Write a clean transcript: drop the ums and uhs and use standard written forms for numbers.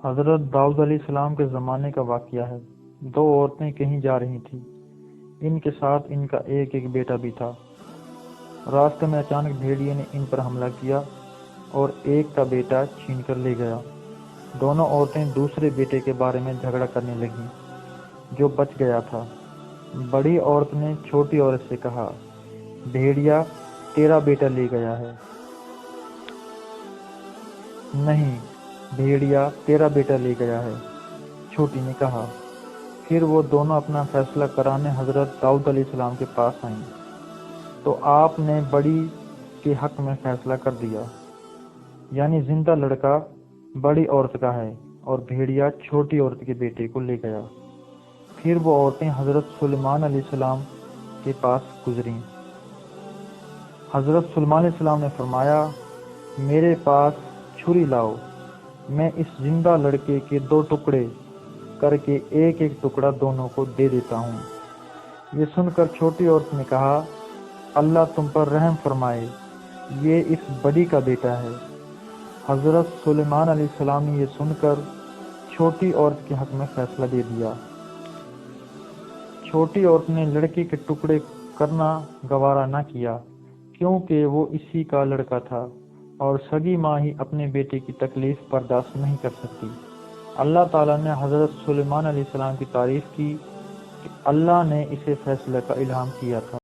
حضرت داؤد علیہ السلام کے زمانے کا واقعہ ہے۔ دو عورتیں کہیں جا رہی تھیں۔ ان کے ساتھ ان کا ایک ایک بیٹا بھی تھا۔ راستے میں اچانک بھیڑیے نے ان پر حملہ کیا اور ایک کا بیٹا چھین کر لے گیا۔ دونوں عورتیں دوسرے بیٹے کے بارے میں جھگڑا کرنے لگیں جو بچ گیا تھا۔ بڑی عورت نے چھوٹی عورت سے کہا، بھیڑیا تیرا بیٹا لے گیا ہے۔ نہیں، بھیڑیا تیرا بیٹا لے گیا ہے، چھوٹی نے کہا۔ پھر وہ دونوں اپنا فیصلہ کرانے حضرت داؤد علیہ السلام کے پاس آئیں تو آپ نے بڑی کے حق میں فیصلہ کر دیا، یعنی زندہ لڑکا بڑی عورت کا ہے اور بھیڑیا چھوٹی عورت کے بیٹے کو لے گیا۔ پھر وہ عورتیں حضرت سلیمان علیہ السلام کے پاس گزریں۔ حضرت سلیمان علیہ السلام نے فرمایا، میرے پاس چھری لاؤ، میں اس زندہ لڑکے کے 2 ٹکڑے کر کے ایک ایک ٹکڑا دونوں کو دے دیتا ہوں۔ یہ سن کر چھوٹی عورت نے کہا، اللہ تم پر رحم فرمائے، یہ اس بڑی کا بیٹا ہے۔ حضرت سلیمان علیہ السلام نے یہ سن کر چھوٹی عورت کے حق میں فیصلہ دے دیا۔ چھوٹی عورت نے لڑکے کے ٹکڑے کرنا گوارا نہ کیا کیونکہ وہ اسی کا لڑکا تھا اور سگی ماں ہی اپنے بیٹے کی تکلیف برداشت نہیں کر سکتی۔ اللہ تعالیٰ نے حضرت سلیمان علیہ السلام کی تعریف کی کہ اللہ نے اسے فیصلے کا الہام کیا تھا۔